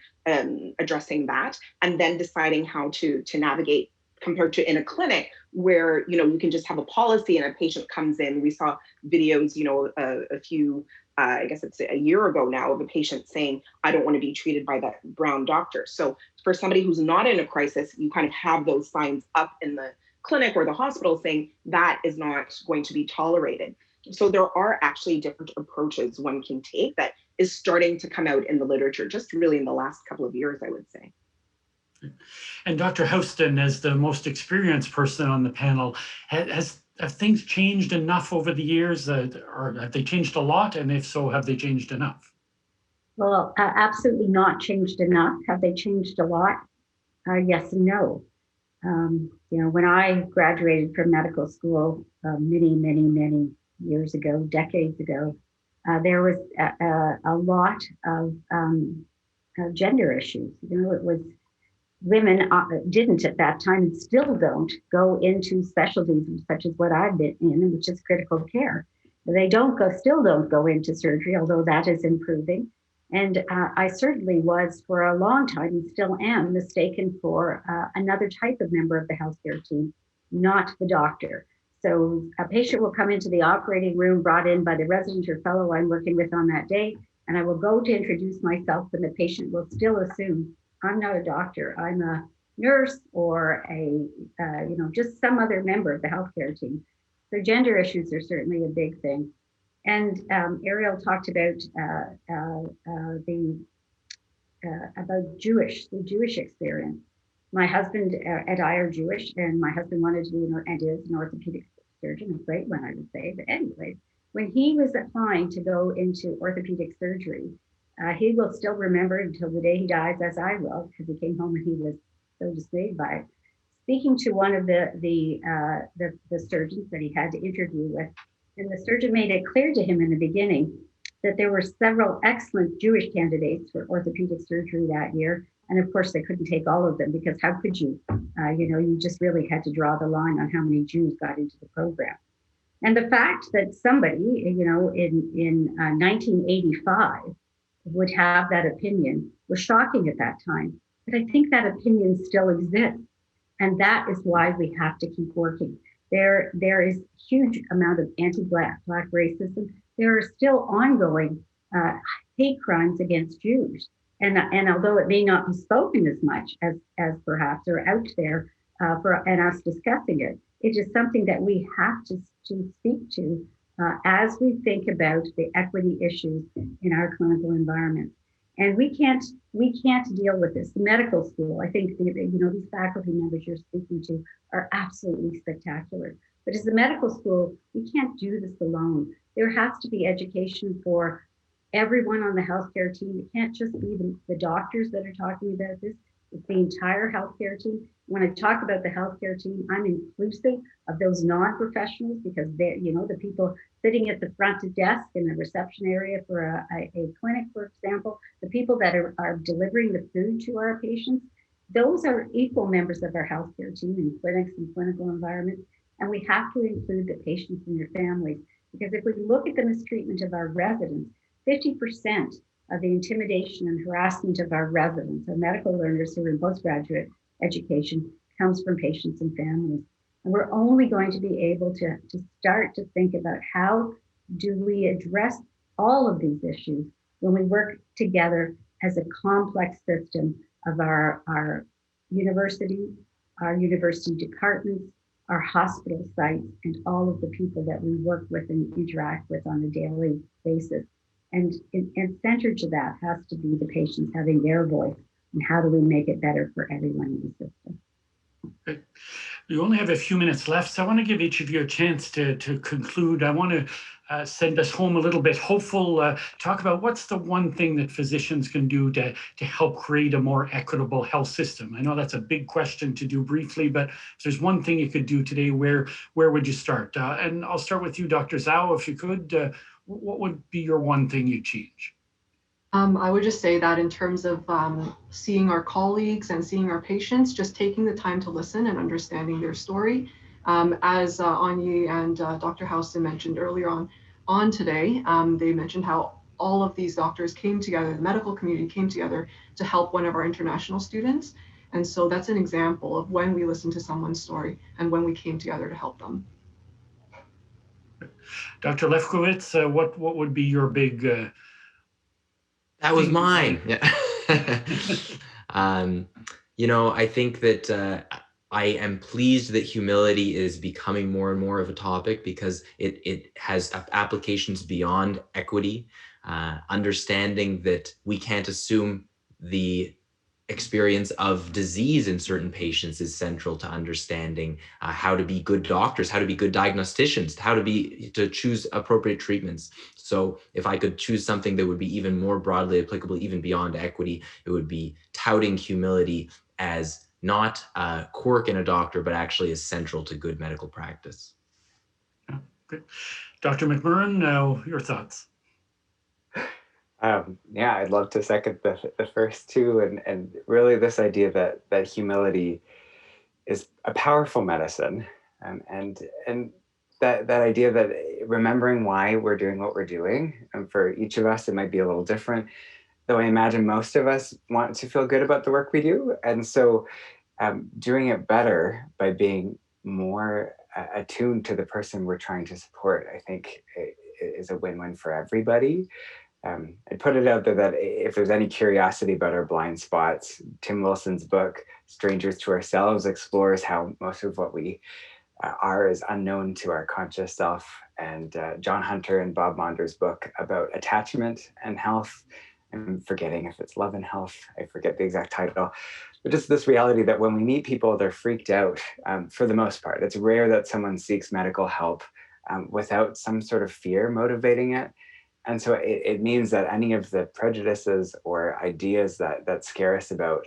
addressing that, and then deciding how to navigate compared to in a clinic where, you can just have a policy and a patient comes in. We saw videos, a few, I guess it's a year ago now, of a patient saying, I don't want to be treated by that brown doctor. So for somebody who's not in a crisis, you kind of have those signs up in the clinic or the hospital saying that is not going to be tolerated. So there are actually different approaches one can take that is starting to come out in the literature, just really in the last couple of years, I would say. And Dr. Houston, as the most experienced person on the panel, have things changed enough over the years, or have they changed a lot? And if so, have they changed enough? Well, absolutely not changed enough. Have they changed a lot? Yes and no. When I graduated from medical school many years ago, decades ago, there was a lot of gender issues. It was women didn't at that time and still don't go into specialties such as what I've been in, which is critical care. They still don't go into surgery, although that is improving. And I certainly was for a long time and still am mistaken for another type of member of the healthcare team, not the doctor. So a patient will come into the operating room brought in by the resident or fellow I'm working with on that day, and I will go to introduce myself, and the patient will still assume I'm not a doctor. I'm a nurse or just some other member of the healthcare team. So gender issues are certainly a big thing. And Ariel talked about the Jewish experience. My husband and I are Jewish, and my husband wanted to be and is an orthopedic surgeon, a great one, I would say. But anyways, when he was applying to go into orthopedic surgery, he will still remember until the day he dies, as I will, because he came home and he was so dismayed by it. Speaking to one of the surgeons that he had to interview with, and the surgeon made it clear to him in the beginning that there were several excellent Jewish candidates for orthopedic surgery that year. And of course, they couldn't take all of them, because how could you? You just really had to draw the line on how many Jews got into the program. And the fact that somebody, in 1985 would have that opinion was shocking at that time. But I think that opinion still exists. And that is why we have to keep working. There is huge amount of anti-Black racism. There are still ongoing hate crimes against Jews. And although it may not be spoken as much as perhaps or out there and us discussing it, it is something that we have to speak to as we think about the equity issues in our clinical environment. And we can't deal with this. The medical school, I think these faculty members you're speaking to are absolutely spectacular. But as the medical school, we can't do this alone. There has to be education for everyone on the healthcare team. It can't just be the doctors that are talking about this. It's the entire healthcare team. When I talk about the healthcare team, I'm inclusive of those non-professionals, because they're, the people sitting at the front desk in the reception area for a clinic, for example, the people that are delivering the food to our patients, those are equal members of our healthcare team in clinics and clinical environments. And we have to include the patients and their families, because if we look at the mistreatment of our residents, 50% of the intimidation and harassment of our residents, our medical learners who are in postgraduate education, comes from patients and families. And we're only going to be able to start to think about how do we address all of these issues when we work together as a complex system of our university departments, our hospital sites, and all of the people that we work with and interact with on a daily basis. And centered to that has to be the patients having their voice, and how do we make it better for everyone in the system. Okay. We only have a few minutes left, so I want to give each of you a chance to conclude. I want to send us home a little bit hopeful, talk about what's the one thing that physicians can do to help create a more equitable health system. I know that's a big question to do briefly, but if there's one thing you could do today, where would you start? And I'll start with you, Dr. Zhou, if you could. What would be your one thing you'd change? I would just say that in terms of seeing our colleagues and seeing our patients, just taking the time to listen and understanding their story. As Onye and Dr. Houston mentioned earlier on today, they mentioned how all of these doctors came together, the medical community came together to help one of our international students. And so that's an example of when we listen to someone's story and when we came together to help them. Dr. Lefkowitz, what would be your big... that was mine. Yeah. I think that I am pleased that humility is becoming more and more of a topic, because it has applications beyond equity, understanding that we can't assume the experience of disease in certain patients is central to understanding how to be good doctors, how to be good diagnosticians, how to choose appropriate treatments. So if I could choose something that would be even more broadly applicable, even beyond equity, it would be touting humility as not a quirk in a doctor, but actually is central to good medical practice. Yeah, good. Dr. McMurren, your thoughts? Yeah, I'd love to second the first two, and really this idea that humility is a powerful medicine, and that idea that remembering why we're doing what we're doing, and for each of us it might be a little different, though I imagine most of us want to feel good about the work we do, and so doing it better by being more attuned to the person we're trying to support, I think is a win-win for everybody. I put it out there that if there's any curiosity about our blind spots, Tim Wilson's book, Strangers to Ourselves, explores how most of what we are is unknown to our conscious self. And John Hunter and Bob Monder's book about attachment and health, I'm forgetting if it's Love and Health, I forget the exact title, just this reality that when we meet people, they're freaked out for the most part. It's rare that someone seeks medical help without some sort of fear motivating it. And so it means that any of the prejudices or ideas that scare us about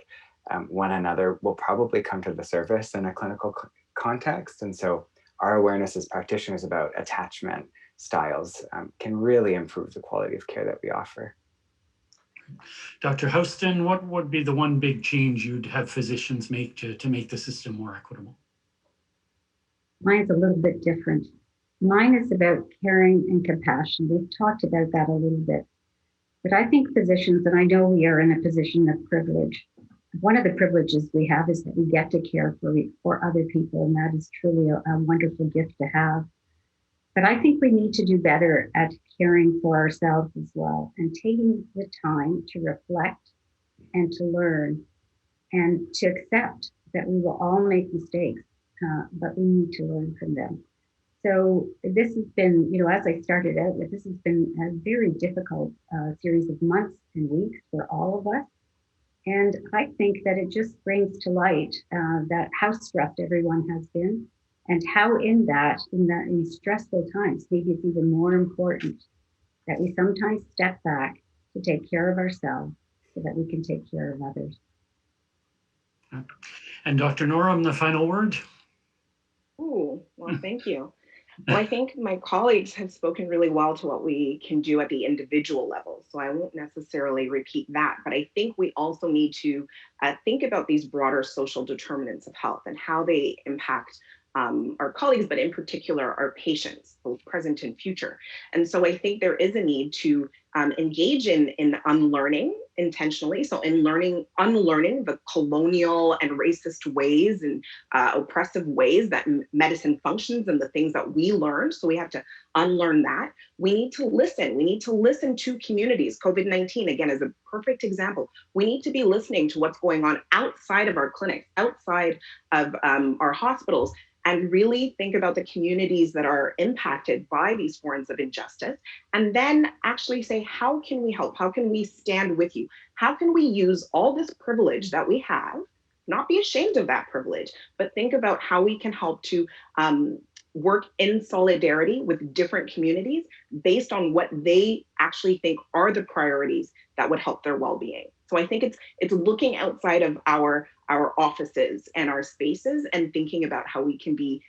one another will probably come to the surface in a clinical context. And so our awareness as practitioners about attachment styles can really improve the quality of care that we offer. Dr. Houston, what would be the one big change you'd have physicians make to make the system more equitable? Mine's a little bit different. Mine is about caring and compassion. We've talked about that a little bit. But I think physicians, and I know we are in a position of privilege, one of the privileges we have is that we get to care for other people, and that is truly a wonderful gift to have. But I think we need to do better at caring for ourselves as well, and taking the time to reflect and to learn and to accept that we will all make mistakes, but we need to learn from them. So this has been, as I started out with, this has been a very difficult series of months and weeks for all of us. And I think that it just brings to light that how stressed everyone has been, and how in these stressful times, maybe it's even more important that we sometimes step back to take care of ourselves so that we can take care of others. And Dr. Nnorom, the final word? Ooh, well, thank you. Well, I think my colleagues have spoken really well to what we can do at the individual level, so I won't necessarily repeat that, but I think we also need to think about these broader social determinants of health and how they impact our colleagues, but in particular our patients, both present and future. And so I think there is a need to engage in unlearning intentionally. So in unlearning the colonial and racist ways and oppressive ways that medicine functions and the things that we learned. So we have to unlearn that. We need to listen. We need to listen to communities. COVID-19, again, is a perfect example. We need to be listening to what's going on outside of our clinics, outside of our hospitals, and really think about the communities that are impacted by these forms of injustice, and then actually say, how can we help? How can we stand with you? How can we use all this privilege that we have, not be ashamed of that privilege, but think about how we can help to work in solidarity with different communities based on what they actually think are the priorities that would help their well-being. So I think it's looking outside of our offices and our spaces and thinking about how we can be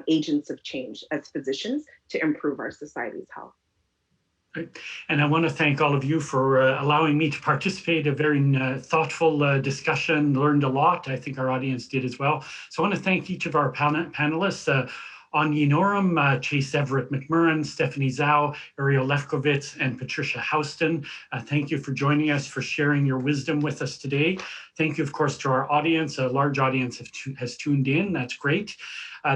agents of change as physicians to improve our society's health. Right. And I want to thank all of you for allowing me to participate in a very thoughtful discussion, learned a lot. I think our audience did as well. So I want to thank each of our panelists, Onye Nnorom, Chase Everett McMurren, Stephanie Zhou, Ariel Lefkowitz, and Patricia Houston. Thank you for joining us, for sharing your wisdom with us today. Thank you, of course, to our audience. A large audience has tuned in. That's great.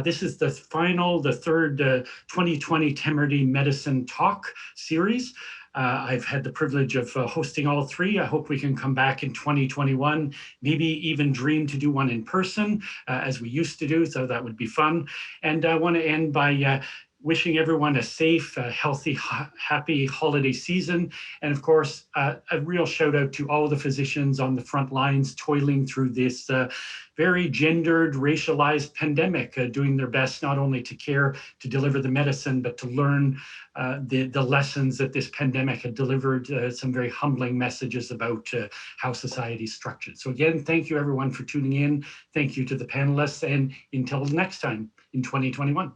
This is the third 2020 Temerty Medicine Talk series. I've had the privilege of hosting all three. I hope we can come back in 2021, maybe even dream to do one in person as we used to do, so that would be fun. And I want to end by wishing everyone a safe, healthy, happy holiday season. And of course, a real shout out to all the physicians on the front lines toiling through this very gendered, racialized pandemic, doing their best not only to care, to deliver the medicine, but to learn the lessons that this pandemic had delivered, some very humbling messages about how society is structured. So again, thank you everyone for tuning in. Thank you to the panelists, and until next time in 2021.